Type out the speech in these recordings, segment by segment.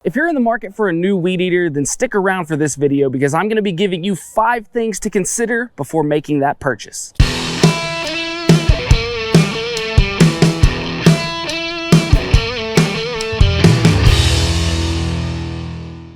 If you're in the market for a new weed eater, then stick around for this video because I'm going to be giving you 5 things to consider before making that purchase.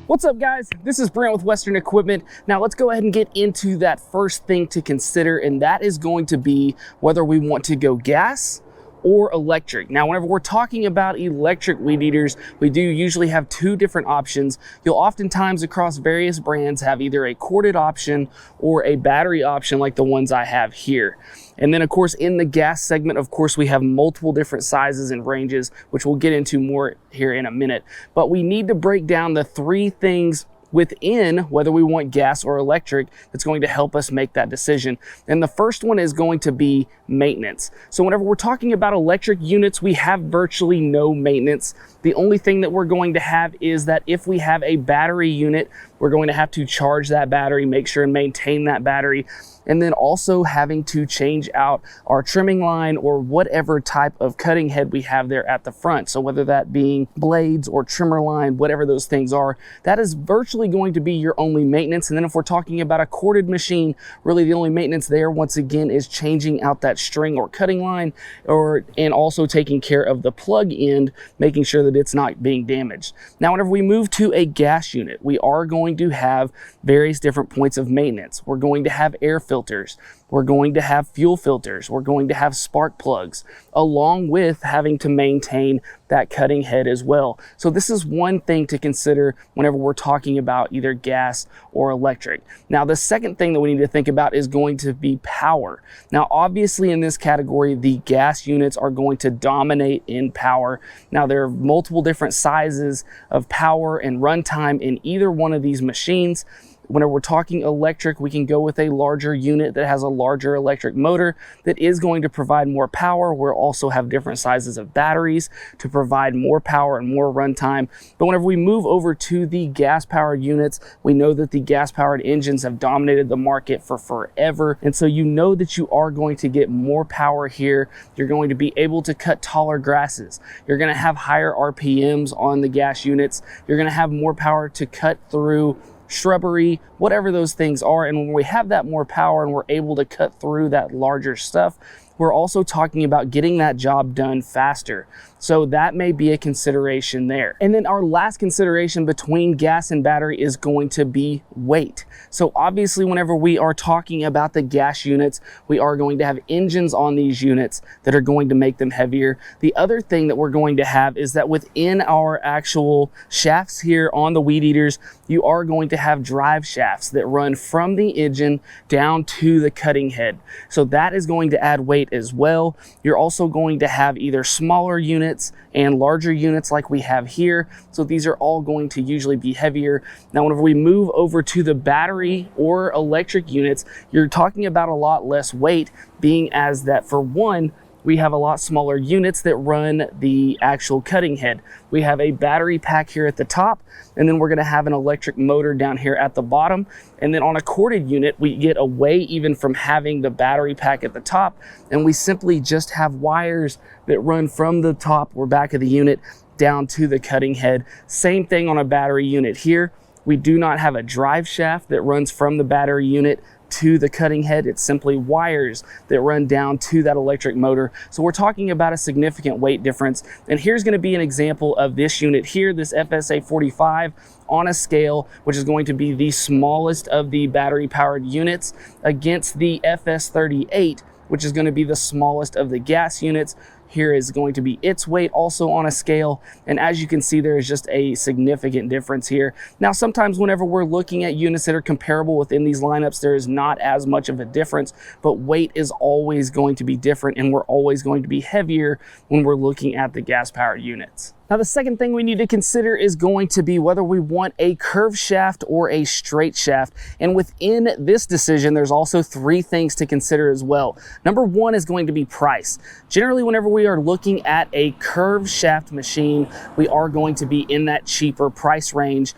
What's up guys? This is Brent with Western Equipment. Now let's go ahead and get into that first thing to consider, and that is going to be whether we want to go gas or electric. Now, whenever we're talking about electric weed eaters, we do usually have 2 different options. You'll oftentimes across various brands have either a corded option or a battery option like the ones I have here. And then of course in the gas segment, of course, we have multiple different sizes and ranges, which we'll get into more here in a minute. But we need to break down the 3 things within whether we want gas or electric that's going to help us make that decision. And the first one is going to be maintenance. So whenever we're talking about electric units, we have virtually no maintenance. The only thing that we're going to have is that if we have a battery unit, we're going to have to charge that battery, make sure and maintain that battery, and then also having to change out our trimming line or whatever type of cutting head we have there at the front. So whether that being blades or trimmer line, whatever those things are, that is virtually going to be your only maintenance. And then if we're talking about a corded machine, really the only maintenance there, once again, is changing out that string or cutting line, and also taking care of the plug end, making sure that it's not being damaged. Now, whenever we move to a gas unit, we are going to have various different points of maintenance. We're going to have air filters, we're going to have fuel filters, we're going to have spark plugs, along with having to maintain that cutting head as well. So this is one thing to consider whenever we're talking about either gas or electric. Now, the second thing that we need to think about is going to be power. Now, obviously in this category, the gas units are going to dominate in power. Now, there are multiple different sizes of power and runtime in either one of these machines. Whenever we're talking electric, we can go with a larger unit that has a larger electric motor that is going to provide more power. We'll also have different sizes of batteries to provide more power and more runtime. But whenever we move over to the gas-powered units, we know that the gas-powered engines have dominated the market for forever. And so you know that you are going to get more power here. You're going to be able to cut taller grasses. You're going to have higher RPMs on the gas units. You're going to have more power to cut through shrubbery, whatever those things are. And when we have that more power and we're able to cut through that larger stuff, we're also talking about getting that job done faster. So that may be a consideration there. And then our last consideration between gas and battery is going to be weight. So obviously whenever we are talking about the gas units, we are going to have engines on these units that are going to make them heavier. The other thing that we're going to have is that within our actual shafts here on the weed eaters, you are going to have drive shafts that run from the engine down to the cutting head. So that is going to add weight as well. You're also going to have either smaller units and larger units like we have here. So these are all going to usually be heavier. Now, whenever we move over to the battery or electric units, you're talking about a lot less weight, being as that for one, we have a lot smaller units that run the actual cutting head. We have a battery pack here at the top, and then we're gonna have an electric motor down here at the bottom. And then on a corded unit, we get away even from having the battery pack at the top, and we simply just have wires that run from the top or back of the unit down to the cutting head. Same thing on a battery unit here. We do not have a drive shaft that runs from the battery unit to the cutting head. It's simply wires that run down to that electric motor. So we're talking about a significant weight difference. And here's going to be an example of this unit here, this FSA 45 on a scale, which is going to be the smallest of the battery powered units, against the FS 38, which is going to be the smallest of the gas units. Here is going to be its weight also on a scale. And as you can see, there is just a significant difference here. Now, sometimes whenever we're looking at units that are comparable within these lineups, there is not as much of a difference, but weight is always going to be different, and we're always going to be heavier when we're looking at the gas-powered units. Now, the second thing we need to consider is going to be whether we want a curved shaft or a straight shaft. And within this decision, there's also 3 things to consider as well. Number 1 is going to be price. Generally, whenever we are looking at a curved shaft machine, we are going to be in that cheaper price range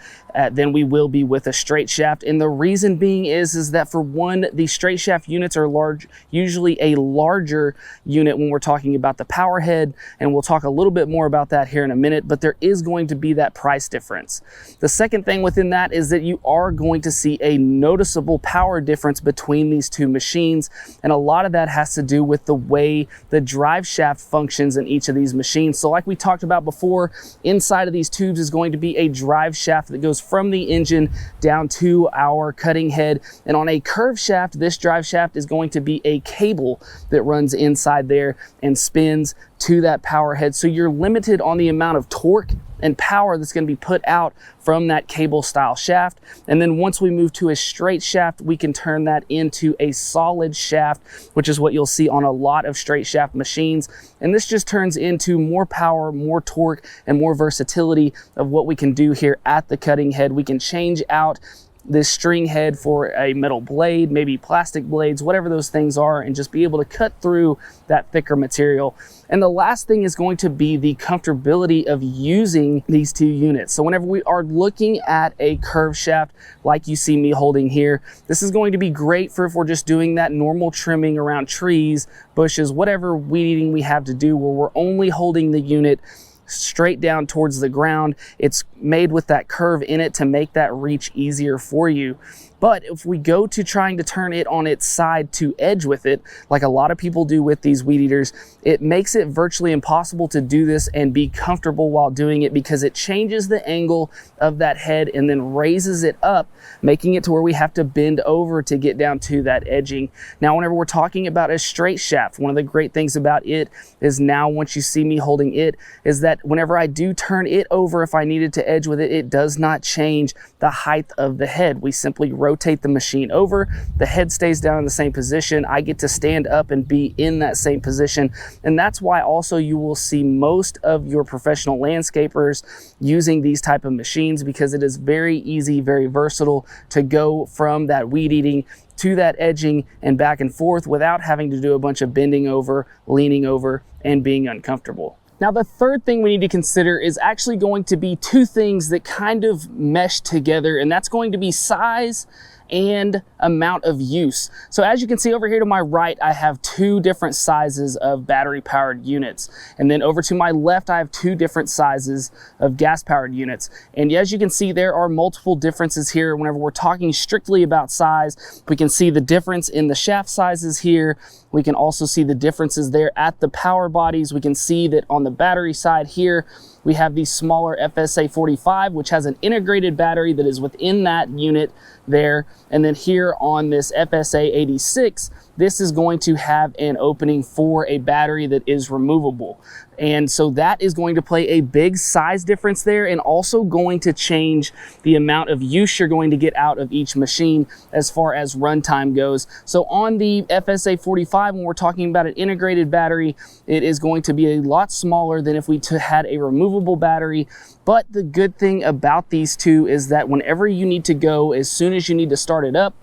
than we will be with a straight shaft. And the reason being is that for one, the straight shaft units are usually a larger unit when we're talking about the power head. And we'll talk a little bit more about that here in a minute. minute, but there is going to be that price difference. The second thing within that is that you are going to see a noticeable power difference between these two machines, and a lot of that has to do with the way the drive shaft functions in each of these machines. So like we talked about before, inside of these tubes is going to be a drive shaft that goes from the engine down to our cutting head, and on a curve shaft, this drive shaft is going to be a cable that runs inside there and spins to that power head. So you're limited on the amount of torque and power that's going to be put out from that cable style shaft. And then once we move to a straight shaft, we can turn that into a solid shaft, which is what you'll see on a lot of straight shaft machines. And this just turns into more power, more torque, and more versatility of what we can do here at the cutting head. We can change out this string head for a metal blade, maybe plastic blades, whatever those things are, and just be able to cut through that thicker material. And the last thing is going to be the comfortability of using these two units. So whenever we are looking at a curve shaft, like you see me holding here, this is going to be great for if we're just doing that normal trimming around trees, bushes, whatever weed eating we have to do, where we're only holding the unit straight down towards the ground. It's made with that curve in it to make that reach easier for you. But if we go to trying to turn it on its side to edge with it, like a lot of people do with these weed eaters, it makes it virtually impossible to do this and be comfortable while doing it, because it changes the angle of that head and then raises it up, making it to where we have to bend over to get down to that edging. Now, whenever we're talking about a straight shaft, one of the great things about it is now once you see me holding it, is that whenever I do turn it over, if I needed to edge with it, it does not change the height of the head. We simply rotate the machine over, the head stays down in the same position, I get to stand up and be in that same position. And that's why also you will see most of your professional landscapers using these type of machines, because it is very easy, very versatile to go from that weed eating to that edging and back and forth without having to do a bunch of bending over, leaning over, and being uncomfortable. Now, the third thing we need to consider is actually going to be two things that kind of mesh together, and that's going to be size and amount of use. So as you can see over here to my right, I have two different sizes of battery powered units. And then over to my left, I have two different sizes of gas powered units. And as you can see, there are multiple differences here. Whenever we're talking strictly about size, we can see the difference in the shaft sizes here. We can also see the differences there at the power bodies. We can see that on the battery side here, we have the smaller FSA 45, which has an integrated battery that is within that unit there. And then here on this FSA 86, this is going to have an opening for a battery that is removable. And so that is going to play a big size difference there, and also going to change the amount of use you're going to get out of each machine as far as runtime goes. So on the FSA 45, when we're talking about an integrated battery, it is going to be a lot smaller than if we had a removable battery. But the good thing about these two is that whenever you need to go, as soon as you need to start it up,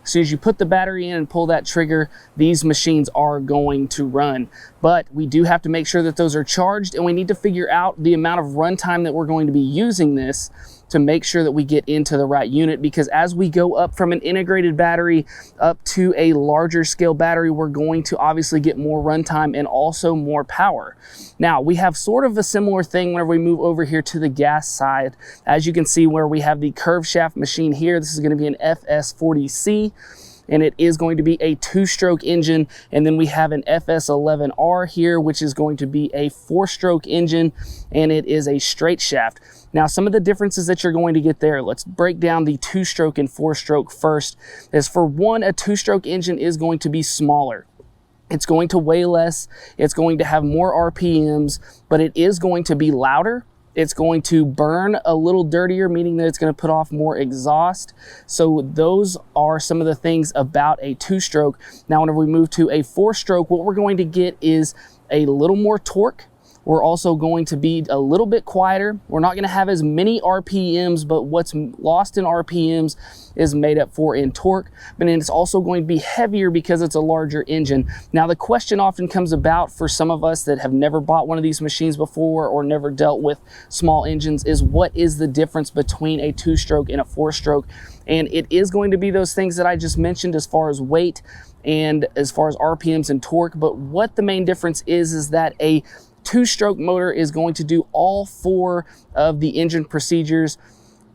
as soon as you put the battery in and pull that trigger, these machines are going to run. But we do have to make sure that those are charged, and we need to figure out the amount of runtime that we're going to be using this to make sure that we get into the right unit, because as we go up from an integrated battery up to a larger scale battery, we're going to obviously get more runtime and also more power. Now, we have sort of a similar thing whenever we move over here to the gas side. As you can see where we have the curve shaft machine here, this is going to be an FS40C. And it is going to be a two-stroke engine. And then we have an FS11R here, which is going to be a four-stroke engine, and it is a straight shaft. Now, some of the differences that you're going to get there, let's break down the two-stroke and four-stroke first. As for one, a two-stroke engine is going to be smaller. It's going to weigh less, it's going to have more RPMs, but it is going to be louder. It's going to burn a little dirtier, meaning that it's going to put off more exhaust. So those are some of the things about a two-stroke. Now, whenever we move to a four-stroke, what we're going to get is a little more torque. We're also going to be a little bit quieter. We're not going to have as many RPMs, but what's lost in RPMs is made up for in torque. But then it's also going to be heavier because it's a larger engine. Now, the question often comes about for some of us that have never bought one of these machines before or never dealt with small engines is, what is the difference between a two-stroke and a four-stroke? And it is going to be those things that I just mentioned as far as weight and as far as RPMs and torque. But what the main difference is that a two-stroke motor is going to do all 4 of the engine procedures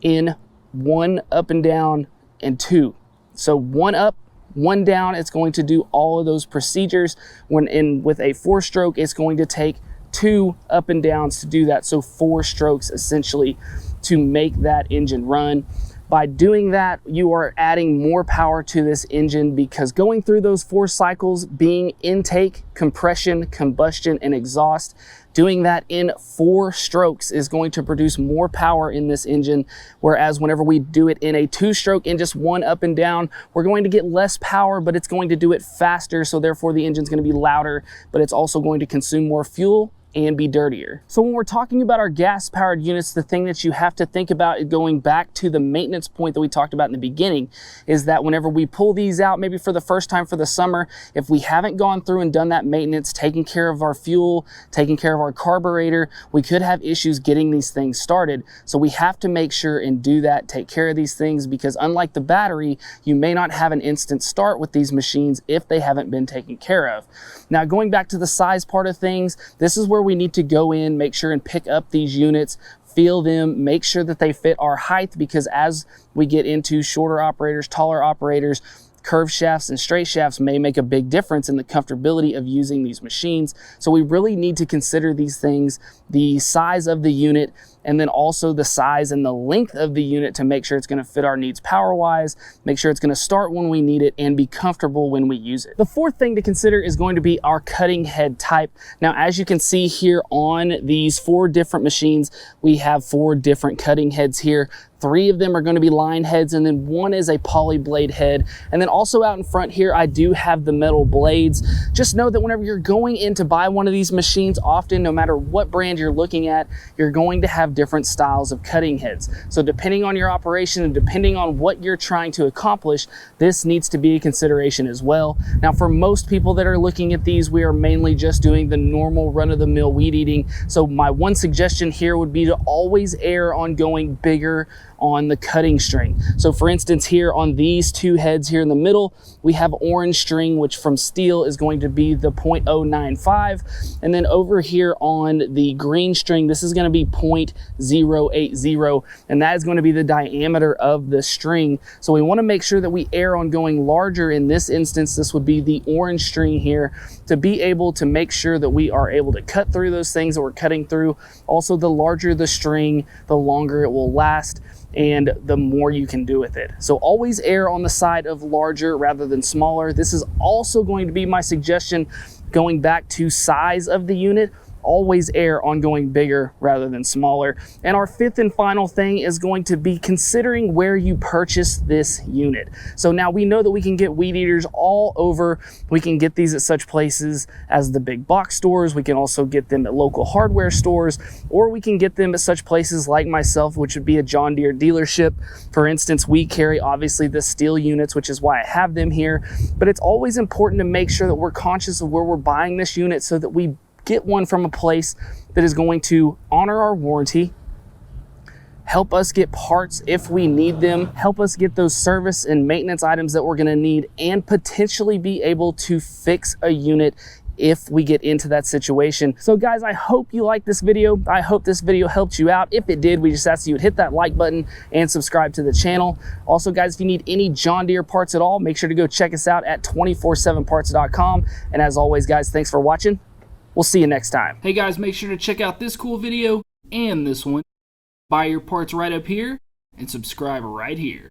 in 1 up and down and 2. So 1 up, 1 down, it's going to do all of those procedures. With a 4-stroke, it's going to take 2 up and downs to do that. So 4 strokes essentially to make that engine run. By doing that, you are adding more power to this engine, because going through those 4 cycles, being intake, compression, combustion, and exhaust, doing that in 4 strokes is going to produce more power in this engine. Whereas whenever we do it in a 2-stroke in just 1 up and down, we're going to get less power, but it's going to do it faster. So therefore the engine's going to be louder, but it's also going to consume more fuel and be dirtier. So when we're talking about our gas powered units, the thing that you have to think about, going back to the maintenance point that we talked about in the beginning, is that whenever we pull these out, maybe for the first time for the summer, if we haven't gone through and done that maintenance, taking care of our fuel, taking care of our carburetor, we could have issues getting these things started. So we have to make sure and do that, take care of these things, because unlike the battery, you may not have an instant start with these machines if they haven't been taken care of. Now, going back to the size part of things, this is where we need to go in, make sure and pick up these units, feel them, make sure that they fit our height, because as we get into shorter operators, taller operators, curved shafts and straight shafts may make a big difference in the comfortability of using these machines. So we really need to consider these things, the size of the unit, and then also the size and the length of the unit to make sure it's going to fit our needs power-wise, make sure it's going to start when we need it, and be comfortable when we use it. The 4th thing to consider is going to be our cutting head type. Now, as you can see here on these 4 different machines, we have 4 different cutting heads here. 3 of them are going to be line heads, and then 1 is a poly blade head. And then also out in front here, I do have the metal blades. Just know that whenever you're going in to buy one of these machines, often, no matter what brand you're looking at, you're going to have different styles of cutting heads. So depending on your operation and depending on what you're trying to accomplish, this needs to be a consideration as well. Now, for most people that are looking at these, we are mainly just doing the normal run-of-the-mill weed eating. So my one suggestion here would be to always err on going bigger on the cutting string. So for instance, here on these 2 heads here in the middle, we have orange string, which from Stihl is going to be the 0.095. And then over here on the green string, this is going to be 0.080. And that is going to be the diameter of the string. So we want to make sure that we err on going larger. In this instance, this would be the orange string here, to be able to make sure that we are able to cut through those things that we're cutting through. Also, the larger the string, the longer it will last, and the more you can do with it. So always err on the side of larger rather than smaller. This is also going to be my suggestion going back to size of the unit. Always err on going bigger rather than smaller. And our 5th and final thing is going to be considering where you purchase this unit. So now we know that we can get weed eaters all over. We can get these at such places as the big box stores. We can also get them at local hardware stores, or we can get them at such places like myself, which would be a John Deere dealership. For instance, we carry obviously the Stihl units, which is why I have them here. But it's always important to make sure that we're conscious of where we're buying this unit, so that we get one from a place that is going to honor our warranty, help us get parts if we need them, help us get those service and maintenance items that we're going to need, and potentially be able to fix a unit if we get into that situation. So guys, I hope you liked this video. I hope this video helped you out. If it did, we just ask you to hit that like button and subscribe to the channel. Also guys, if you need any John Deere parts at all, make sure to go check us out at 247parts.com. And as always guys, thanks for watching. We'll see you next time. Hey guys, make sure to check out this cool video and this one. Buy your parts right up here and subscribe right here.